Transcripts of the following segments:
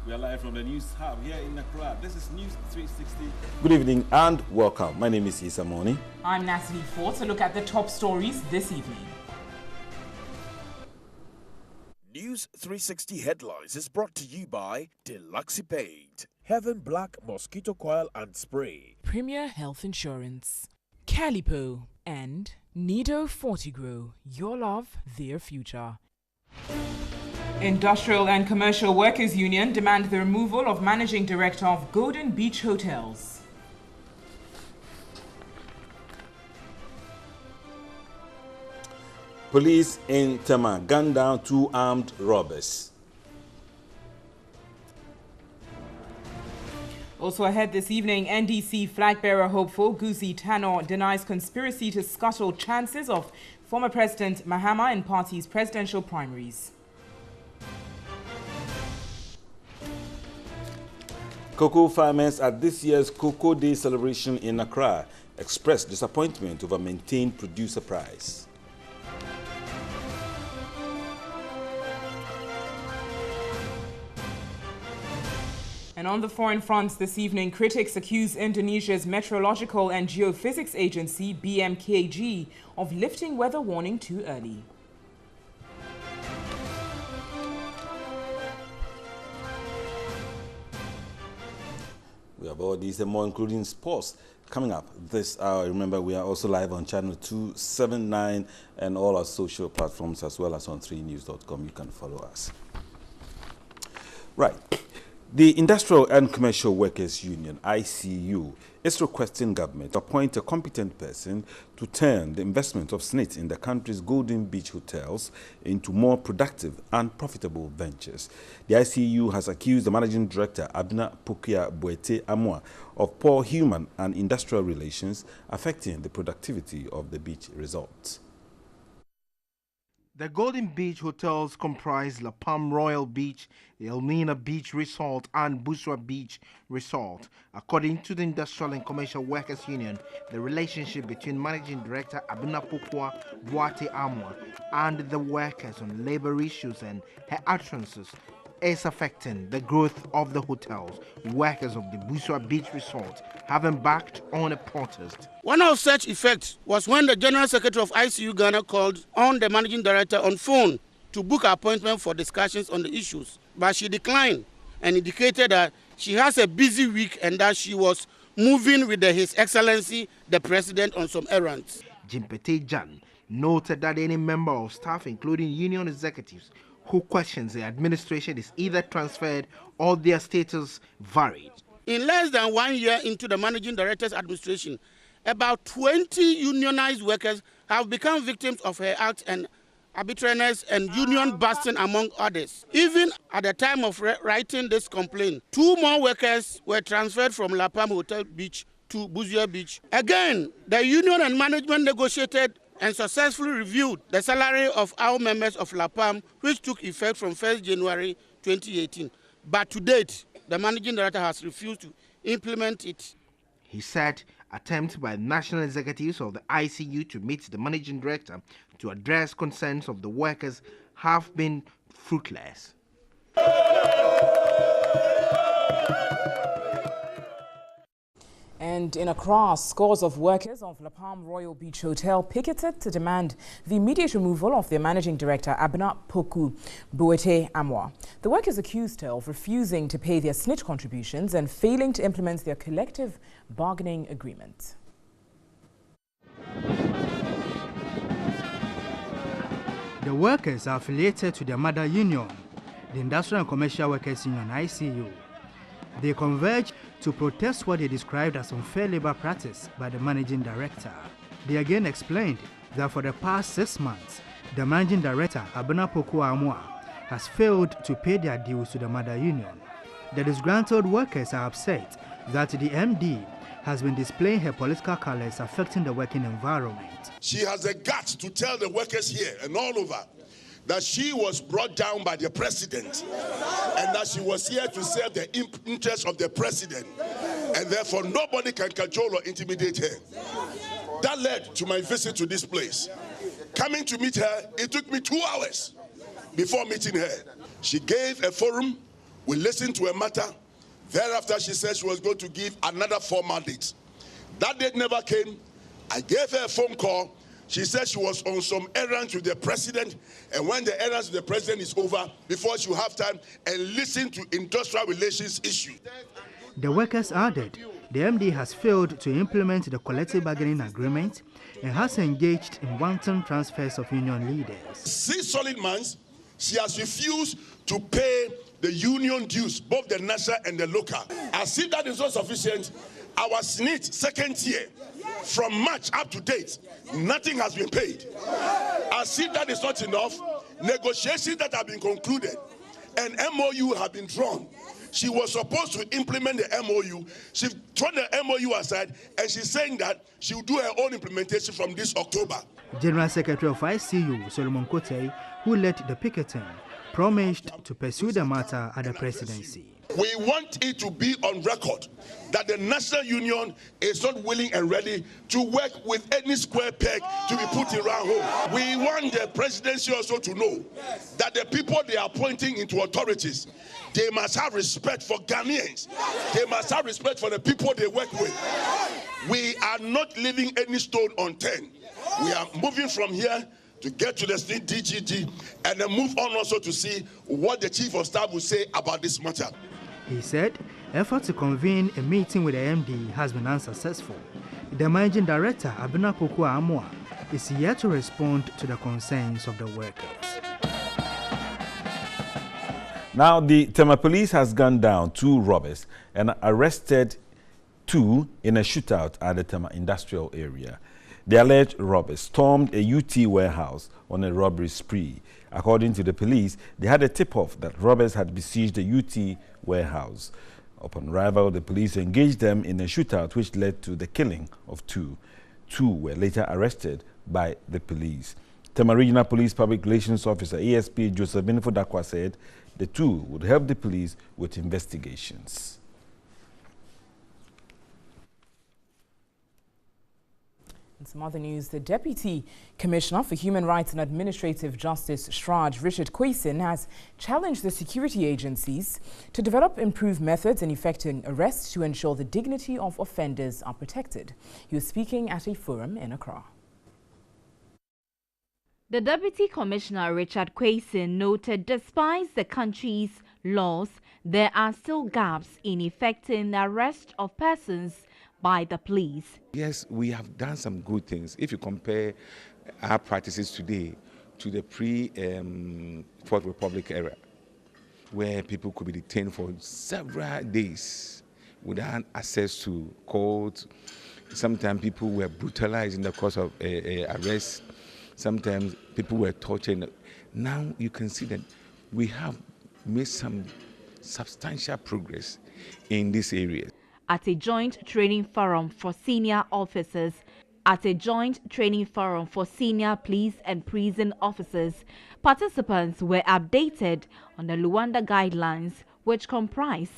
We are live from the News Hub here in Accra. This is News 360. Good evening and welcome. My name is Issa Moni. I'm Natalie Ford. To look at the top stories this evening. News 360 Headlines is brought to you by Deluxe Paint, Heaven Black Mosquito Coil and Spray, Premier Health Insurance, Calipo, and Nido Fortigro. Your love, their future. Industrial and Commercial Workers Union demand the removal of Managing Director of Golden Beach Hotels. Police in Tema gunned down 2 armed robbers. Also ahead this evening, NDC flag bearer hopeful Guzi Tanor denies conspiracy to scuttle chances of former President Mahama in party's presidential primaries. Cocoa farmers at this year's Cocoa Day celebration in Accra expressed disappointment over maintained producer price. And on the foreign fronts this evening, critics accuse Indonesia's Meteorological and Geophysics Agency, BMKG, of lifting weather warning too early. We have all these and more, including sports, coming up this hour. Remember, we are also live on channel 279 and all our social platforms, as well as on 3news.com. You can follow us. Right. The Industrial and Commercial Workers Union, ICU, is requesting government to appoint a competent person to turn the investment of SNIT in the country's Golden Beach hotels into more productive and profitable ventures. The ICU has accused the Managing Director, Abna Pukia Boete Amwa, of poor human and industrial relations affecting the productivity of the beach resorts. The Golden Beach hotels comprise La Palm Royal Beach, the Elmina Beach Resort, and Buswa Beach Resort. According to the Industrial and Commercial Workers Union, the relationship between Managing Director Abinapukwa Boate Amwa and the workers on labor issues and her utterances is affecting the growth of the hotels. Workers of the Buswa Beach Resort have embarked on a protest. One of such effects was when the General Secretary of ICU Ghana called on the Managing Director on phone to book an appointment for discussions on the issues. But she declined and indicated that she has a busy week and that she was moving with His Excellency, the President, on some errands. Jimpete Jan noted that any member of staff, including union executives, who questions the administration is either transferred or their status varied. In less than 1 year into the Managing Director's administration, about 20 unionized workers have become victims of her acts and arbitrariness and union busting, among others. Even at the time of writing this complaint, 2 more workers were transferred from La Palm Hotel Beach to Buswa Beach. Again, the union and management negotiated and successfully reviewed the salary of our members of La Palm, which took effect from 1st January 2018. But to date, the Managing Director has refused to implement it. He said attempts by national executives of the ICU to meet the Managing Director to address concerns of the workers have been fruitless. And in Accra, scores of workers of La Palm Royal Beach Hotel picketed to demand the immediate removal of their Managing Director, Abna Poku Boete Amwa. The workers accused her of refusing to pay their SNIT contributions and failing to implement their collective bargaining agreement. The workers are affiliated to their mother union, the Industrial and Commercial Workers Union, ICU. They converged to protest what they described as unfair labor practice by the Managing Director. They again explained that for the past 6 months, the Managing Director, Abena Poku Amwa, has failed to pay their dues to the mother union. The disgruntled workers are upset that the MD has been displaying her political colors affecting the working environment. She has the guts to tell the workers here and all over that she was brought down by the president and that she was here to serve the interests of the president, and therefore nobody can cajole or intimidate her. That led to my visit to this place. Coming to meet her, it took me 2 hours before meeting her. She gave a forum We listened to a matter. Thereafter, she said she was going to give another formal date. That date never came. I gave her a phone call. She said she was on some errands with the president, and when the errands with the president is over, before she will have time and listen to industrial relations issues. The workers added the MD has failed to implement the collective bargaining agreement and has engaged in wanton transfers of union leaders. 6 solid months, she has refused to pay the union dues, both the national and the local. As if that is not sufficient, our SNIT second year, from March up to date, nothing has been paid. As if that is not enough, negotiations that have been concluded, an MOU have been drawn. She was supposed to implement the MOU. She thrown the MOU aside, and she's saying that she will do her own implementation from this October. General Secretary of ICU, Solomon Kote, who led the picketing, promised to pursue the matter at the presidency. We want it to be on record that the National Union is not willing and ready to work with any square peg to be put in round hole. We want the presidency also to know that the people they are appointing into authorities, they must have respect for Ghanaians. They must have respect for the people they work with. We are not leaving any stone unturned. We are moving from here to get to the state DGT and then move on also to see what the Chief of Staff will say about this matter. He said effort to convene a meeting with the MD has been unsuccessful. The Managing Director, Abena Pokua Amoa, is yet to respond to the concerns of the workers. Now, the Tema police has gunned down 2 robbers and arrested 2 in a shootout at the Tema industrial area. The alleged robbers stormed a UT warehouse on a robbery spree. According to the police, they had a tip-off that robbers had besieged the UT warehouse. Upon arrival, the police engaged them in a shootout which led to the killing of 2. 2 were later arrested by the police. Tema Regional Police Public Relations Officer ASP Joseph Benifodakwa said the 2 would help the police with investigations. In some other news, the Deputy Commissioner for Human Rights and Administrative Justice, Shraj Richard Kwaisin, has challenged the security agencies to develop improved methods in effecting arrests to ensure the dignity of offenders are protected. He was speaking at a forum in Accra. The Deputy Commissioner Richard Kwaisin noted despite the country's laws, there are still gaps in effecting the arrest of persons by the police. Yes, we have done some good things. If you compare our practices today to the pre-Fourth Republic era, where people could be detained for several days without access to court. Sometimes people were brutalized in the course of arrest. Sometimes people were tortured. Now you can see that we have made some substantial progress in this area. At a joint training forum for senior officers, police and prison officers, participants were updated on the Luanda guidelines, which comprise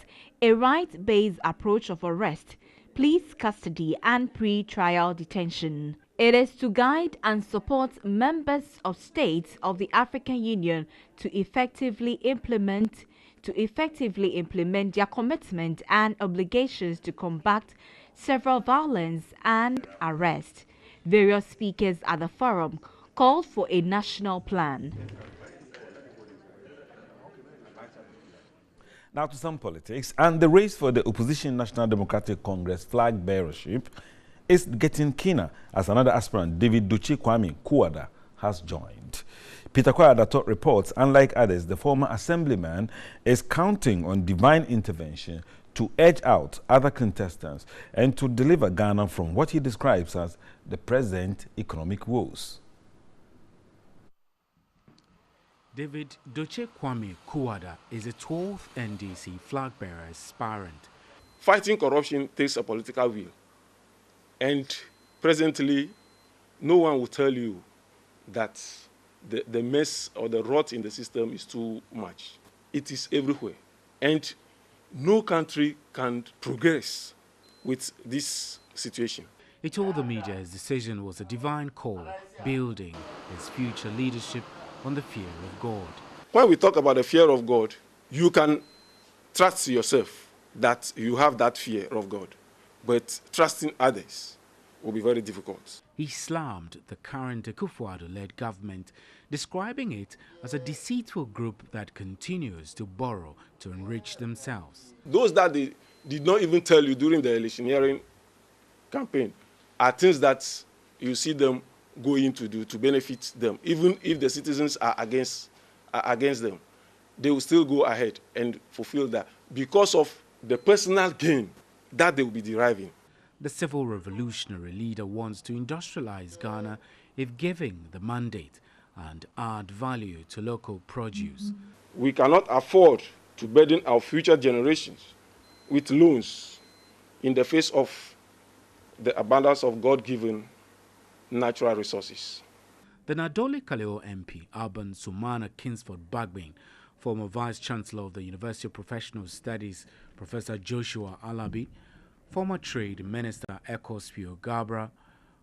a right-based approach of arrest, police custody and pre-trial detention. It is to guide and support members of states of the African Union to effectively implement their commitment and obligations to combat several violence and arrest. Various speakers at the forum called for a national plan. Now to some politics, and the race for the opposition National Democratic Congress flag bearership is getting keener as another aspirant, David Doche Kwame Kuada, has joined. Peter Kwada reports, unlike others, the former assemblyman is counting on divine intervention to edge out other contestants and to deliver Ghana from what he describes as the present economic woes. David Doche Kwame Kuada is a 12th NDC flag bearer aspirant. Fighting corruption takes a political will. And presently, no one will tell you that the mess or the rot in the system is too much. It is everywhere. And no country can progress with this situation. He told the media his decision was a divine call, building his future leadership on the fear of God. When we talk about the fear of God, you can trust yourself that you have that fear of God, but trusting others will be very difficult. He slammed the current Akufo-Addo-led government, describing it as a deceitful group that continues to borrow to enrich themselves. Those that they did not even tell you during the electioneering campaign are things that you see them going to do to benefit them. Even if the citizens are against them, they will still go ahead and fulfill that because of the personal gain that they will be deriving. The civil revolutionary leader wants to industrialize Ghana if giving the mandate and add value to local produce. We cannot afford to burden our future generations with loans in the face of the abundance of God-given natural resources. The Nadole Kaleo MP, Alban Sumana Kingsford Bagbin, former Vice-Chancellor of the University of Professional Studies, Professor Joshua Alabi, former Trade Minister Ecospio Gabra,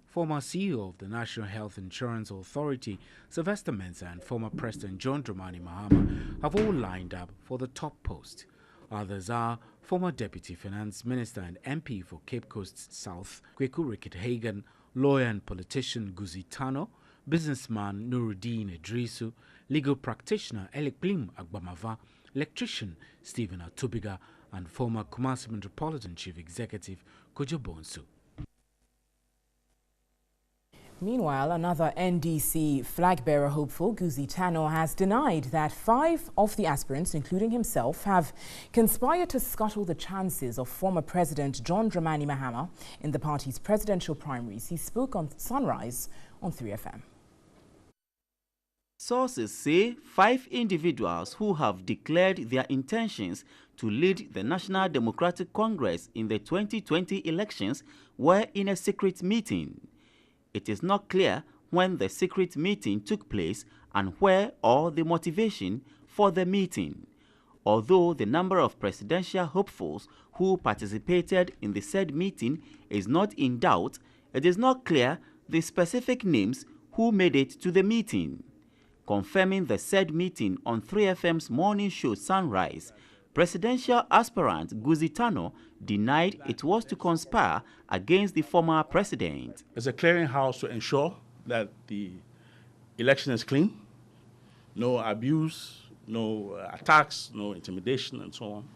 former CEO of the National Health Insurance Authority, Sylvester Mensah, and former President John Dramani Mahama have all lined up for the top post. Others are former Deputy Finance Minister and MP for Cape Coast South, Kweku Rickett Hagan, lawyer and politician Guzi Tano, businessman Nuruddin Idrisu, legal practitioner Elikplim Agbamava, electrician Stephen Atubiga, and former Kumasi Metropolitan Chief Executive Kojo Bonsu. Meanwhile, another NDC flag-bearer hopeful, Guzi Tano, has denied that 5 of the aspirants, including himself, have conspired to scuttle the chances of former President John Dramani Mahama in the party's presidential primaries. He spoke on Sunrise on 3FM. Sources say 5 individuals who have declared their intentions to lead the National Democratic Congress in the 2020 elections were in a secret meeting. It is not clear when the secret meeting took place and where or the motivation for the meeting. Although the number of presidential hopefuls who participated in the said meeting is not in doubt, it is not clear the specific names who made it to the meeting. Confirming the said meeting on 3FM's morning show Sunrise, presidential aspirant Guzi Tano denied it was to conspire against the former president. It's a clearinghouse to ensure that the election is clean, no abuse, no attacks, no intimidation, and so on,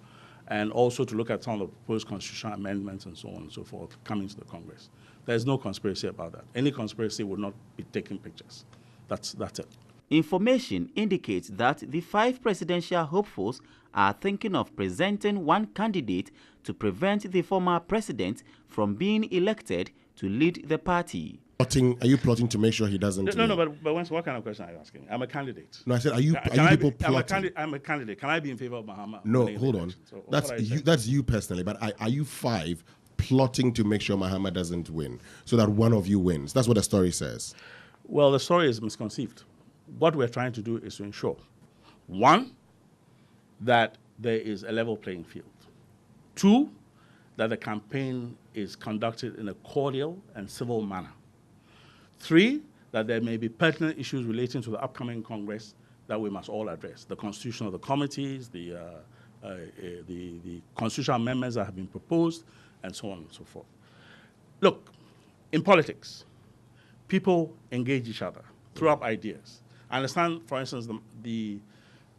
and also to look at some of the proposed constitutional amendments and so on and so forth coming to the Congress. There's no conspiracy about that. Any conspiracy would not be taking pictures. That's it. Information indicates that the 5 presidential hopefuls are thinking of presenting one candidate to prevent the former president from being elected to lead the party. Are you plotting to make sure he doesn't? No, but what kind of question are you asking? I'm a candidate. No, I said, are you people plotting? I'm a candidate. Can I be in favor of Mahama? No, hold on. So that's you personally, but are you 5 plotting to make sure Mahama doesn't win so that one of you wins? That's what the story says. Well, the story is misconceived. What we're trying to do is to ensure, 1, that there is a level playing field. 2, that the campaign is conducted in a cordial and civil manner. 3, that there may be pertinent issues relating to the upcoming Congress that we must all address. The constitution of the committees, the constitutional amendments that have been proposed, and so on and so forth. Look, in politics, people engage each other, throw up ideas. I understand, for instance, the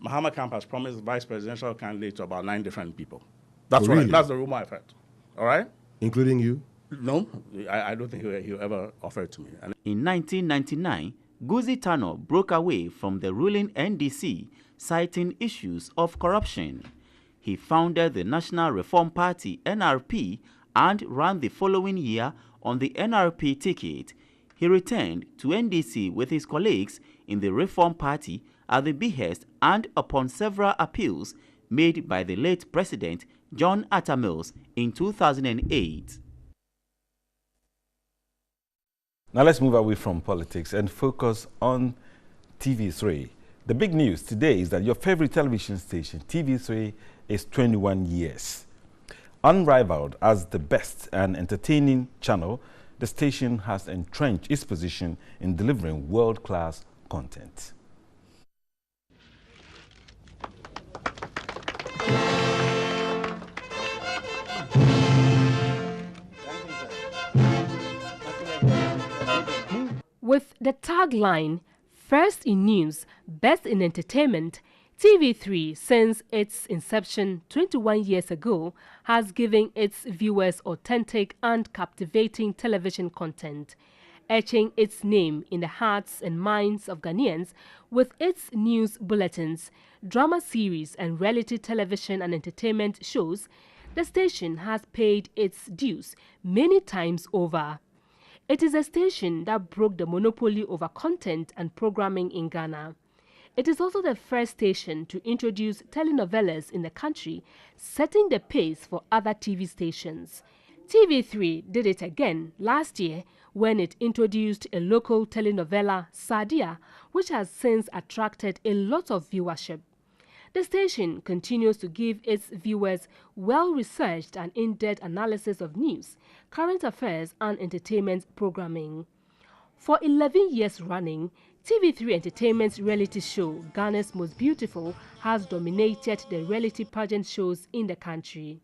Mahama camp has promised vice presidential candidate to about 9 different people. That's that's the rumor I've heard. All right? Including you? No, I don't think he'll ever offer it to me. In 1999, Guzi Tano broke away from the ruling NDC, citing issues of corruption. He founded the National Reform Party, NRP, and ran the following year on the NRP ticket. He returned to NDC with his colleagues in the Reform Party at the behest and upon several appeals made by the late President John Atta Mills in 2008. Now let's move away from politics and focus on TV3. The big news today is that your favorite television station, TV3, is 21 years. Unrivaled as the best and entertaining channel, the station has entrenched its position in delivering world-class content. the tagline, First in News, Best in Entertainment, TV3, since its inception 21 years ago, has given its viewers authentic and captivating television content, etching its name in the hearts and minds of Ghanaians with its news bulletins, drama series, and reality television and entertainment shows. The station has paid its dues many times over. It is a station that broke the monopoly over content and programming in Ghana. It is also the first station to introduce telenovelas in the country, setting the pace for other TV stations. TV3 did it again last year when it introduced a local telenovela, Sadia, which has since attracted a lot of viewership. The station continues to give its viewers well-researched and in-depth analysis of news, current affairs, and entertainment programming. For 11 years running, TV3 Entertainment's reality show, Ghana's Most Beautiful, has dominated the reality pageant shows in the country.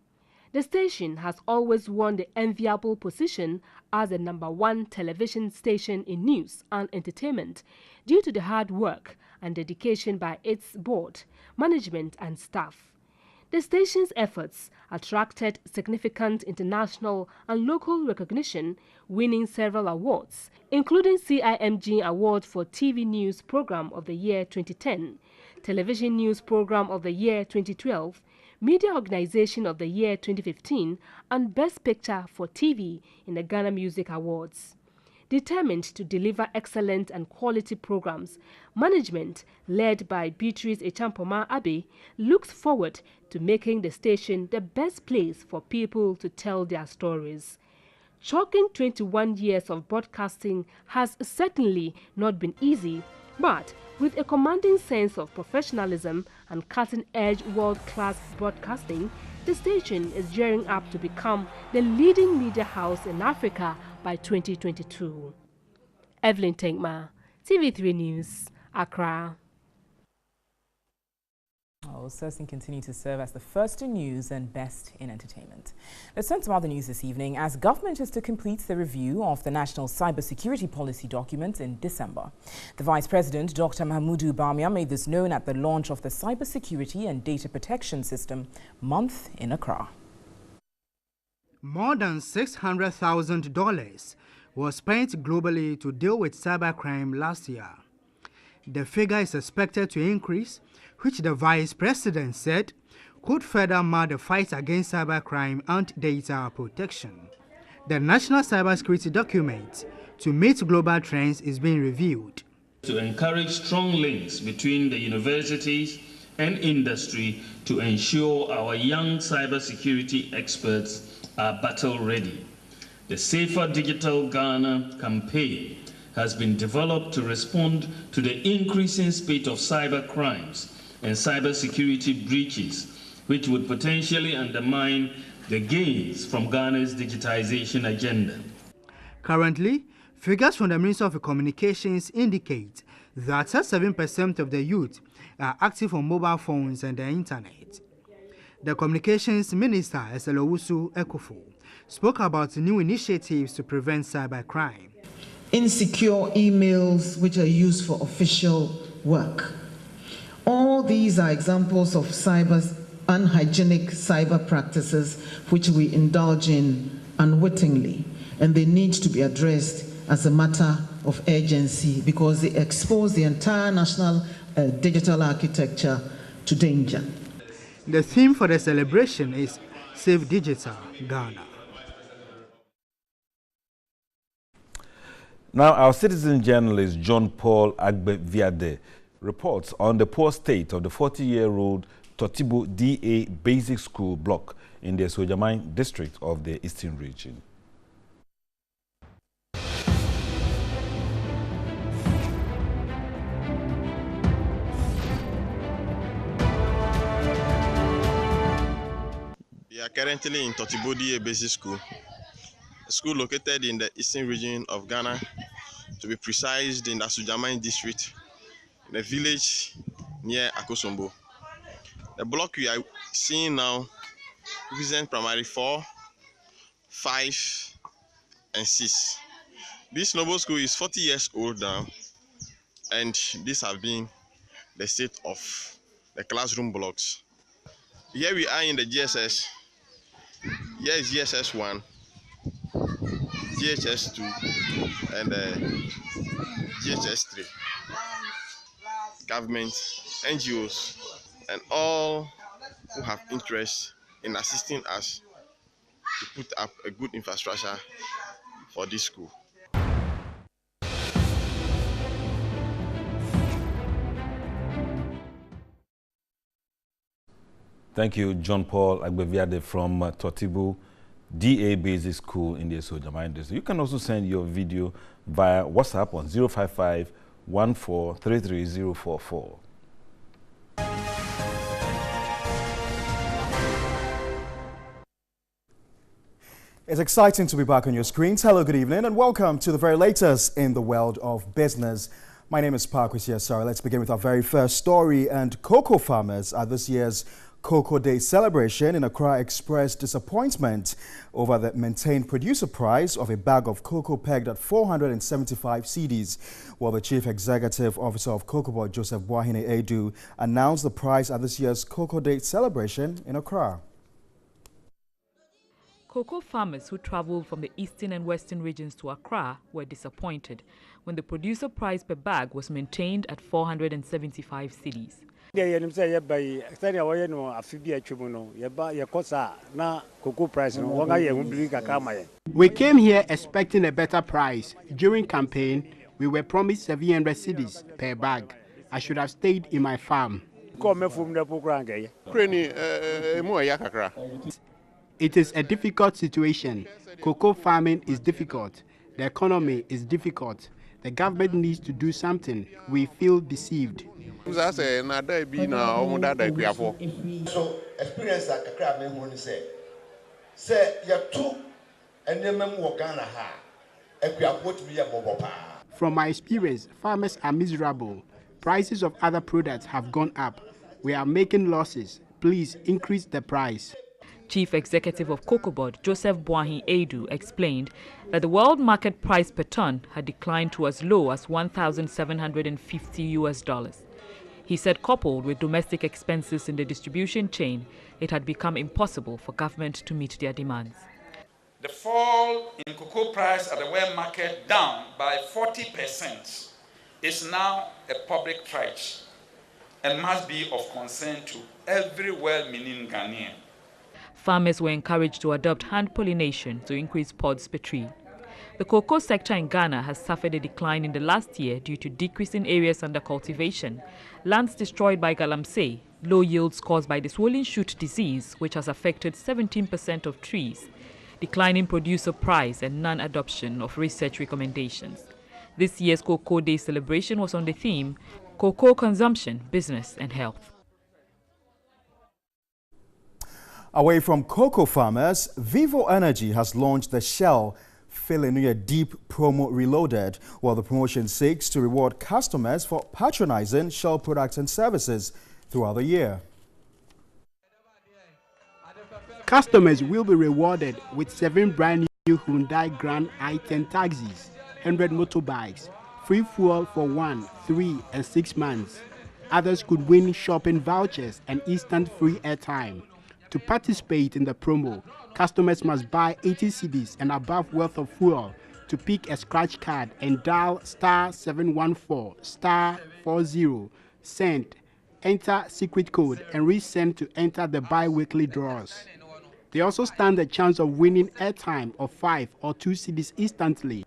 The station has always won the enviable position as the #1 television station in news and entertainment due to the hard work and dedication by its board, management, and staff. The station's efforts attracted significant international and local recognition, winning several awards, including CIMG Award for TV News Program of the Year 2010, Television News Program of the Year 2012, Media Organization of the Year 2015, and Best Picture for TV in the Ghana Music Awards. Determined to deliver excellent and quality programs, management, led by Beatrice Echampoma Abe, looks forward to making the station the best place for people to tell their stories. Chalking 21 years of broadcasting has certainly not been easy, but with a commanding sense of professionalism and cutting-edge world-class broadcasting, the station is gearing up to become the leading media house in Africa by 2022. Evelyn Tenkma, TV3 News, Accra. Cersing continues to serve as the first in news and best in entertainment. Let's turn to other news this evening as government is to complete the review of the National Cybersecurity Policy document in December. The Vice President, Dr. Mahmoudou Bamia, made this known at the launch of the Cybersecurity and Data Protection System month in Accra. More than $600,000 was spent globally to deal with cybercrime last year. The figure is expected to increase, which the Vice President said could further mar the fight against cybercrime and data protection. The National Cybersecurity Document to meet global trends is being reviewed. To encourage strong links between the universities and industry to ensure our young cybersecurity experts are battle ready. The Safer Digital Ghana campaign has been developed to respond to the increasing spate of cyber crimes and cybersecurity breaches, which would potentially undermine the gains from Ghana's digitization agenda. Currently, figures from the Ministry of Communications indicate that 7% of the youth are active on mobile phones and the internet. The Communications Minister, Eselowusu Ekufo, spoke about new initiatives to prevent cybercrime. Insecure emails which are used for official work. All these are examples of unhygienic cyber practices which we indulge in unwittingly, and they need to be addressed as a matter of urgency because they expose the entire national digital architecture to danger. The theme for the celebration is Save Digital Ghana. Now, our citizen journalist John Paul Agbe-Viade reports on the poor state of the 40-year-old Totibo DA Basic School block in the Sojamine district of the Eastern Region. We are currently in Totibo DA Basic School, a school located in the Eastern Region of Ghana, to be precise, in the Sojamine district, in a village near Akosombo. The block we are seeing now represents primary 4, 5, and 6. This Noble School is 40 years old now, and these have been the state of the classroom blocks. Here we are in the GSS. Here is GSS 1, GSS 2, and GSS 3. Government, NGOs, and all who have interest in assisting us to put up a good infrastructure for this school. Thank you, John Paul Agbeviade from Totibu DA Basic School in the Sojama District. You can also send your video via WhatsApp on 055 1433044. It's exciting to be back on your screens. Hello, good evening, and welcome to the very latest in the world of business. My name is Parkwis Yesara. Let's begin with our very first story. And cocoa farmers at this year's Cocoa Day celebration in Accra expressed disappointment over the maintained producer price of a bag of cocoa pegged at 475 cedis, while the Chief Executive Officer of Cocoa Board, Joseph Boahene Edu, announced the price at this year's Cocoa Day celebration in Accra. Cocoa farmers who traveled from the eastern and western regions to Accra were disappointed when the producer price per bag was maintained at 475 cedis. We came here expecting a better price. During campaign, we were promised 700 cedis per bag. I should have stayed in my farm. It is a difficult situation. Cocoa farming is difficult. The economy is difficult. The government needs to do something. We feel deceived. So experience that me say you two and Ghana ha From my experience, farmers are miserable. Prices of other products have gone up. We are making losses. Please increase the price. Chief Executive of Cocoa Board, Joseph Boahene Edu, explained that the world market price per ton had declined to as low as $1,750. He said, coupled with domestic expenses in the distribution chain, it had become impossible for government to meet their demands. The fall in cocoa price at the world market down by 40% is now a public tragedy and must be of concern to every well-meaning Ghanaian. Farmers were encouraged to adopt hand pollination to increase pods per tree. The cocoa sector in Ghana has suffered a decline in the last year due to decreasing areas under cultivation, lands destroyed by galamsey, low yields caused by the swollen shoot disease, which has affected 17% of trees, declining producer price, and non-adoption of research recommendations. This year's Cocoa Day celebration was on the theme Cocoa Consumption, Business and Health. Away from cocoa farmers, Vivo Energy has launched the Shell Fill in Your Deep promo reloaded, while the promotion seeks to reward customers for patronizing Shell products and services throughout the year. Customers will be rewarded with 7 brand new Hyundai Grand i10 taxis, 100 motorbikes, free fuel for 1, 3 and 6 months. Others could win shopping vouchers and instant free airtime. To participate in the promo, customers must buy 80 cedis and above worth of fuel to pick a scratch card and dial *714 *40, send, enter secret code and resend to enter the bi-weekly draws. They also stand a chance of winning airtime of 5 or 2 cedis instantly.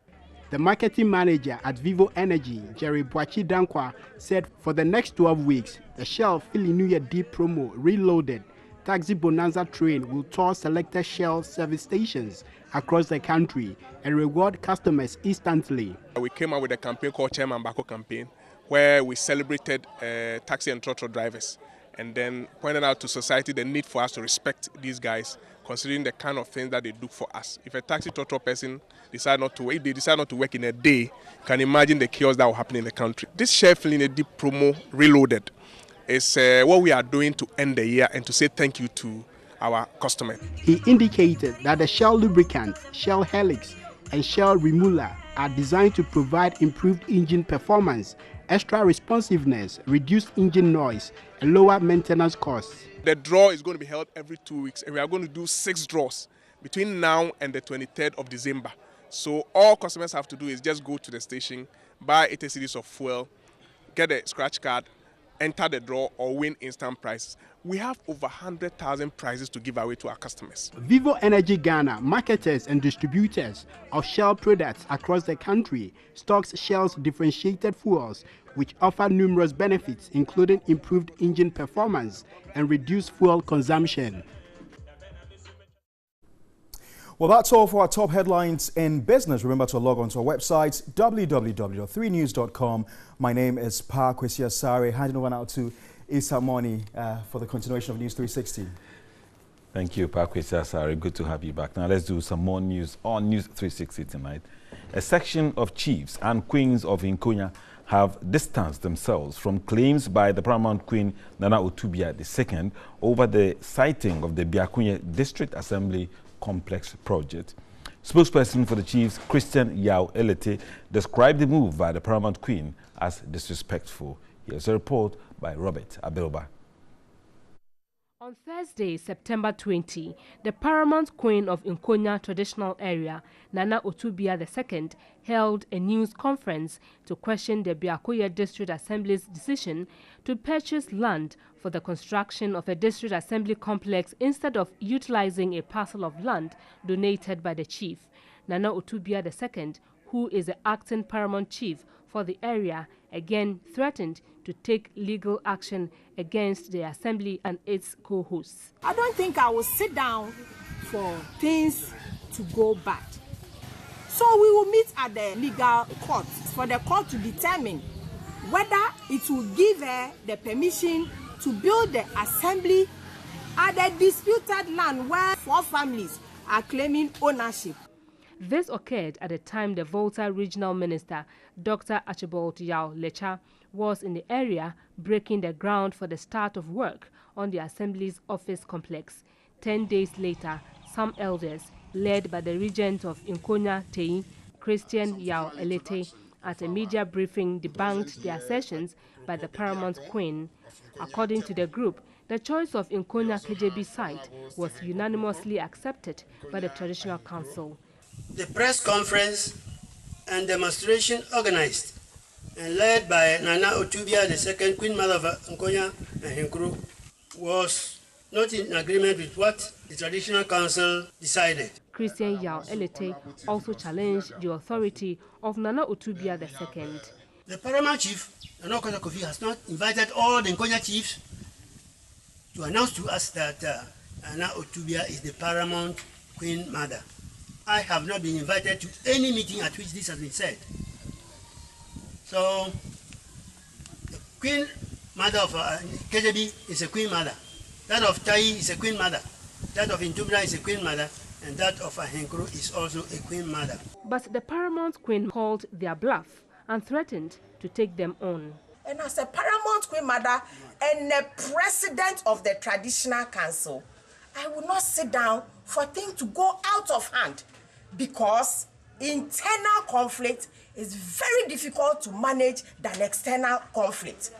The marketing manager at Vivo Energy, Jerry Boachi Dankwa, said for the next 12 weeks, the Shell Fill in Your Deep promo reloaded Taxi Bonanza train will tour selected Shell service stations across the country and reward customers instantly. We came out with a campaign called Chairman Bako campaign, where we celebrated taxi and trotro drivers and then pointed out to society the need for us to respect these guys, considering the kind of things that they do for us. If a taxi trotro person decide not to work in a day, you can imagine the chaos that will happen in the country. This Shell Fill in a Deep promo reloaded is what we are doing to end the year and to say thank you to our customers. He indicated that the Shell lubricant, Shell Helix and Shell Remula are designed to provide improved engine performance, extra responsiveness, reduced engine noise, and lower maintenance costs. The draw is going to be held every 2 weeks, and we are going to do 6 draws between now and the 23rd of December. So all customers have to do is just go to the station, buy 80 cedis of fuel, get a scratch card, enter the draw, or win instant prizes. We have over 100,000 prizes to give away to our customers. Vivo Energy Ghana, marketers and distributors of Shell products across the country, stocks Shell's differentiated fuels, which offer numerous benefits, including improved engine performance and reduced fuel consumption. Well, that's all for our top headlines in business. Remember to log on to our website, www.3news.com. My name is Pa Kwesi Asare. Handing over now to Issa Moni for the continuation of News 360. Thank you, Pa Kwesi Asare. Good to have you back. Now let's do some more news on News 360 tonight. A section of chiefs and queens of Nkonya have distanced themselves from claims by the paramount queen Nana Otubia II over the siting of the Biakunye District Assembly Complex project. Spokesperson for the chiefs, Christian Yao Elete, described the move by the paramount queen as disrespectful. Here's a report by Robert Abelba. On Thursday, September 20, the paramount queen of Nkonya traditional area, Nana Otubia II, held a news conference to question the Biakunye District Assembly's decision to purchase land for the construction of a district assembly complex instead of utilizing a parcel of land donated by the chief. Nana Otubia II, who is the acting paramount chief for the area, again threatened to take legal action against the assembly and its co-hosts. I don't think I will sit down for things to go bad. So we will meet at the legal court for the court to determine whether it will give her the permission to build the assembly at the disputed land where 4 families are claiming ownership. This occurred at the time the Volta Regional Minister, Dr. Archibald Yao Lecha, was in the area breaking the ground for the start of work on the Assembly's office complex. 10 days later, some elders, led by the regent of Nkonya Tei, Christian Yao Elete, at a media briefing debunked the assertions by the paramount queen. According to the group, the choice of Nkonya KJB site was unanimously accepted by the Traditional Council. The press conference and demonstration organized and led by Nana Otubia II, Queen Mother of Nkonya and Henkuru, was not in agreement with what the Traditional Council decided. Christian Yao Elete also challenged the authority of Nana Otubia II. The paramount chief, Nana Okocha Kofi, has not invited all the Nkonya chiefs to announce to us that Nana Otubia is the paramount Queen Mother. I have not been invited to any meeting at which this has been said. So, the Queen Mother of KJB is a Queen Mother. That of Tai is a Queen Mother. That of Intubra is a Queen Mother. And that of Ahenkuru is also a Queen Mother. But the paramount queen called their bluff and threatened to take them on. And as a paramount Queen Mother and the president of the Traditional Council, I will not sit down for things to go out of hand, because internal conflict is very difficult to manage than external conflict.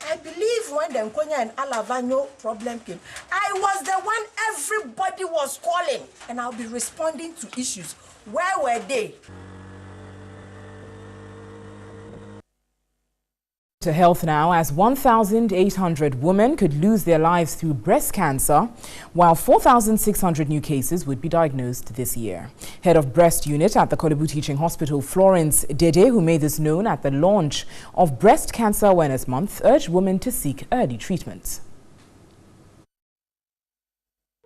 I believe when the Nkonya and Alavanyo problem came, I was the one everybody was calling, and I'll be responding to issues. Where were they? To health now, as 1,800 women could lose their lives through breast cancer, while 4,600 new cases would be diagnosed this year. Head of breast unit at the Kolebu Teaching Hospital, Florence Dede, who made this known at the launch of Breast Cancer Awareness Month, urged women to seek early treatment.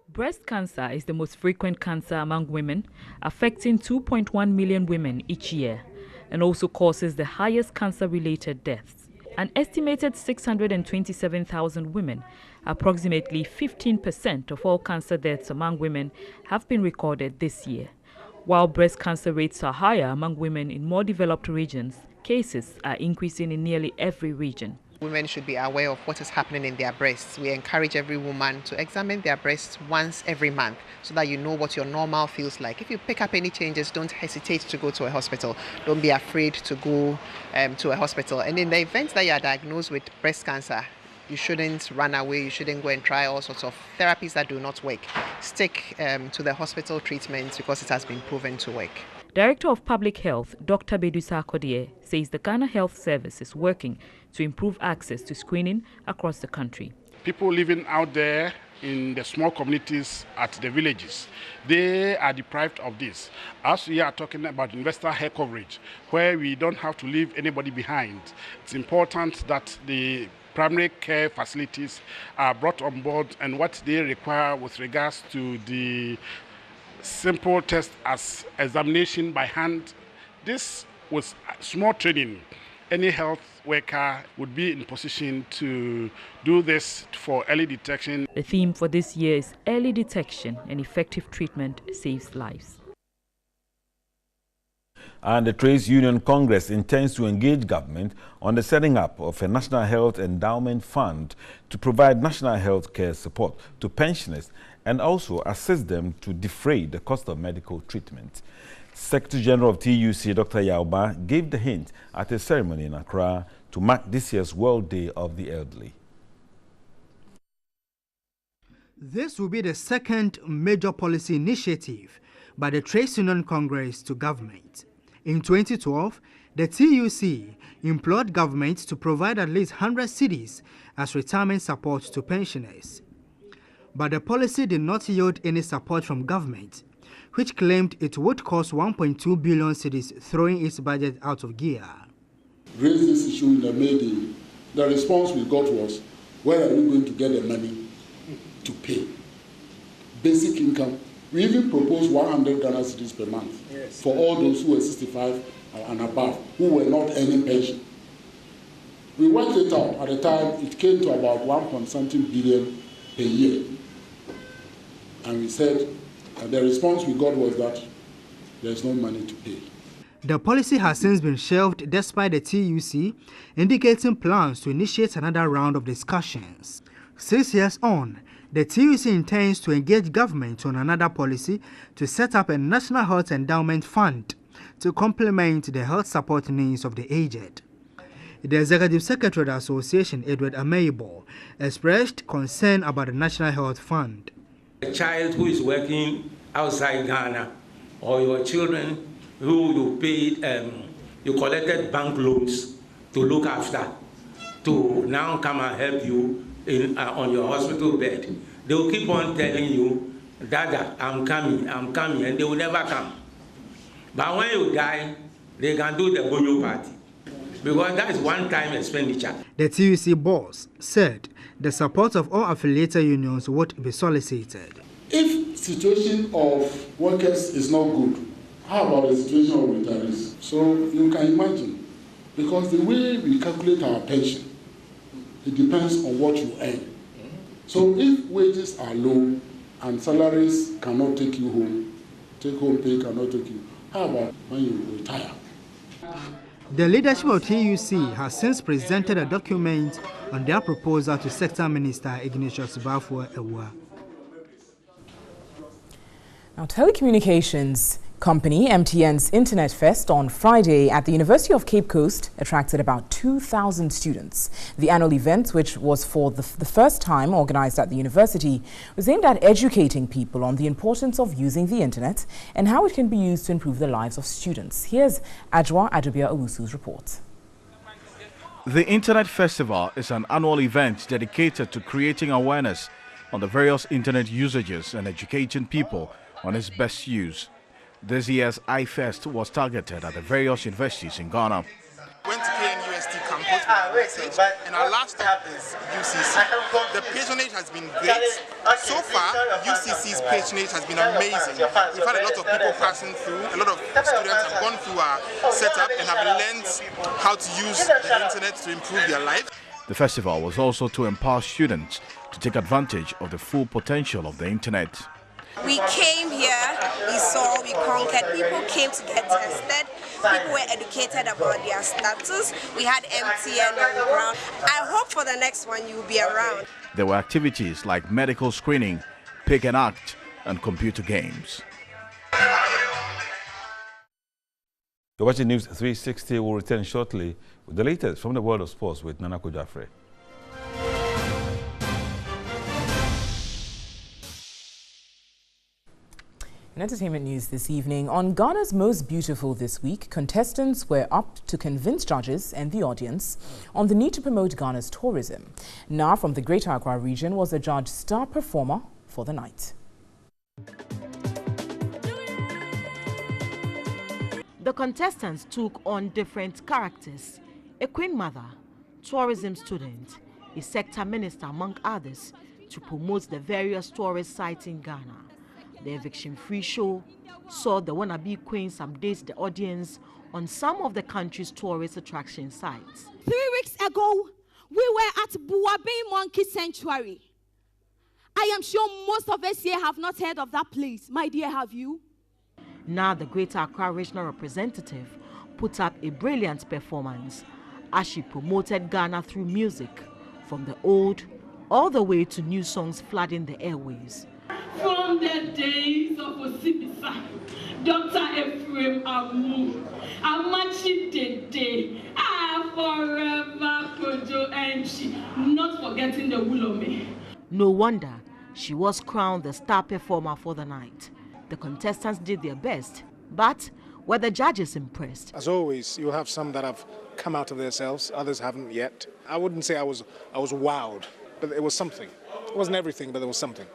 Breast cancer is the most frequent cancer among women, affecting 2.1 million women each year, and also causes the highest cancer-related deaths. An estimated 627,000 women, approximately 15% of all cancer deaths among women, have been recorded this year. While breast cancer rates are higher among women in more developed regions, cases are increasing in nearly every region. Women should be aware of what is happening in their breasts. We encourage every woman to examine their breasts once every month so that you know what your normal feels like. If you pick up any changes, don't hesitate to go to a hospital. Don't be afraid to go to a hospital. And in the event that you are diagnosed with breast cancer, you shouldn't run away. You shouldn't go and try all sorts of therapies that do not work. Stick to the hospital treatment because it has been proven to work. Director of Public Health, Dr. Bedusa Akodie, says the Ghana Health Service is working to improve access to screening across the country. People living out there in the small communities at the villages, they are deprived of this. As we are talking about universal health coverage, where we don't have to leave anybody behind, it's important that the primary care facilities are brought on board and what they require with regards to the simple test as examination by hand. This was small training. Any health worker would be in position to do this for early detection. The theme for this year is Early Detection and Effective Treatment Saves Lives. And the Trades Union Congress intends to engage government on the setting up of a National Health Endowment Fund to provide national health care support to pensioners and also assist them to defray the cost of medical treatment. Secretary General of TUC, Dr. Yauba, gave the hint at a ceremony in Accra to mark this year's World Day of the Elderly. This will be the second major policy initiative by the Trades Union Congress to government. In 2012, the TUC implored government to provide at least 100 cedis as retirement support to pensioners. But the policy did not yield any support from government, which claimed it would cost 1.2 billion cedis, throwing its budget out of gear. Raised this issue in the meeting. The response we got was, where are we going to get the money to pay? Basic income. We even proposed 100 Ghana cedis per month for all those who were 65 and above, who were not earning pension. We worked it out. At the time, it came to about 1.something billion per year. And we said, and the response we got was that there's no money to pay. The policy has since been shelved despite the TUC indicating plans to initiate another round of discussions. 6 years on, the TUC intends to engage government on another policy to set up a National Health Endowment Fund to complement the health support needs of the aged. The Executive Secretary of the Association, Edward Ameibo, expressed concern about the National Health Fund. A child who is working outside Ghana, or your children who you paid, you collected bank loans to look after, to now come and help you on your hospital bed. They will keep on telling you, Dada, I'm coming, and they will never come. But when you die, they can do the bonyo party, because that is one-time expenditure. The TUC boss said the support of all affiliated unions would be solicited. If situation of workers is not good, how about the situation of retirees? So you can imagine, because the way we calculate our pension, it depends on what you earn. So if wages are low and salaries cannot take you home, take-home pay cannot take you, how about when you retire? The leadership of TUC has since presented a document on their proposal to Sector Minister Ignatius Bafwa-Ewa. Now, telecommunications company MTN's Internet Fest on Friday at the University of Cape Coast attracted about 2,000 students. The annual event, which was for the first time organized at the university, was aimed at educating people on the importance of using the internet and how it can be used to improve the lives of students. Here's Ajwa Adubia Owusu's report. The Internet Festival is an annual event dedicated to creating awareness on the various internet usages and educating people on its best use. This year's iFest was targeted at the various universities in Ghana. Went to KNUST campus and our last stop is UCC. The patronage has been great. So far, UCC's patronage has been amazing. We've had a lot of people passing through. A lot of students have gone through our setup and have learned how to use the internet to improve their life. The festival was also to empower students to take advantage of the full potential of the internet. We came here, we saw, we conquered, people came to get tested. People were educated about their status. We had MTN on the ground. I hope for the next one you will be around. There were activities like medical screening, pick and act, and computer games. You're watching News 360. We'll return shortly with the latest from the world of sports with Nana Kojafre. In entertainment news this evening, on Ghana's Most Beautiful this week, contestants were up to convince judges and the audience on the need to promote Ghana's tourism. Now, from the Greater Accra region was the judge star performer for the night. The contestants took on different characters: a queen mother, tourism student, a sector minister, among others, to promote the various tourist sites in Ghana. The eviction-free show saw the wannabe queens update the audience on some of the country's tourist attraction sites. 3 weeks ago, we were at Buabe Monkey Sanctuary. I am sure most of us here have not heard of that place. My dear, have you? Now the Greater Accra regional representative put up a brilliant performance as she promoted Ghana through music, from the old all the way to new songs flooding the airwaves. From the days of Osibisa, Dr. Ephraim Amu, Amachi Dede, forever Kojo Enchi, not forgetting the Wulome. No wonder she was crowned the star performer for the night. The contestants did their best, but were the judges impressed? As always, you'll have some that have come out of themselves, others haven't yet. I wouldn't say I was wowed, but it was something. It wasn't everything, but there was something.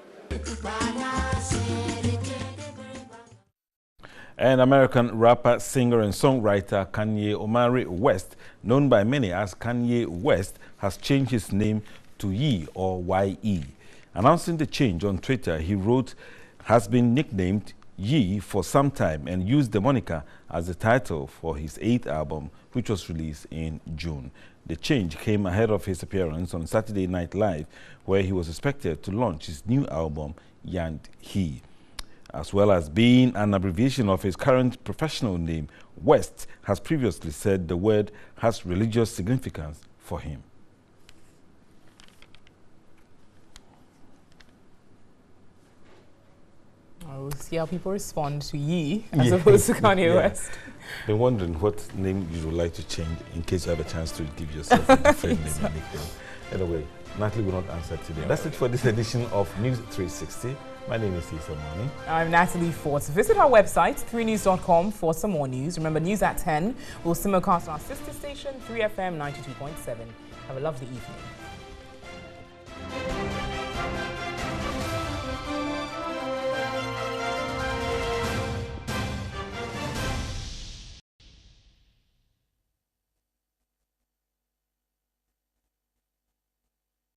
And American rapper, singer and songwriter Kanye Omari West, known by many as Kanye West, has changed his name to Ye, or Y-E. Announcing the change on Twitter, he wrote, has been nicknamed Ye for some time and used the moniker as the title for his 8th album, which was released in June. The change came ahead of his appearance on Saturday Night Live, where he was expected to launch his new album, Yand He. As well as being an abbreviation of his current professional name, West has previously said the word has religious significance for him. We'll see how people respond to Ye as opposed to Kanye West. Been wondering what name you would like to change in case you have a chance to give yourself a different name and nickname. Anyway, Natalie will not answer today. That's it for this edition of News 360. My name is Issa Mani. I'm Natalie Fort. Visit our website, 3news.com, for some more news. Remember, news at 10 will simulcast on our sister station, 3FM 92.7. Have a lovely evening.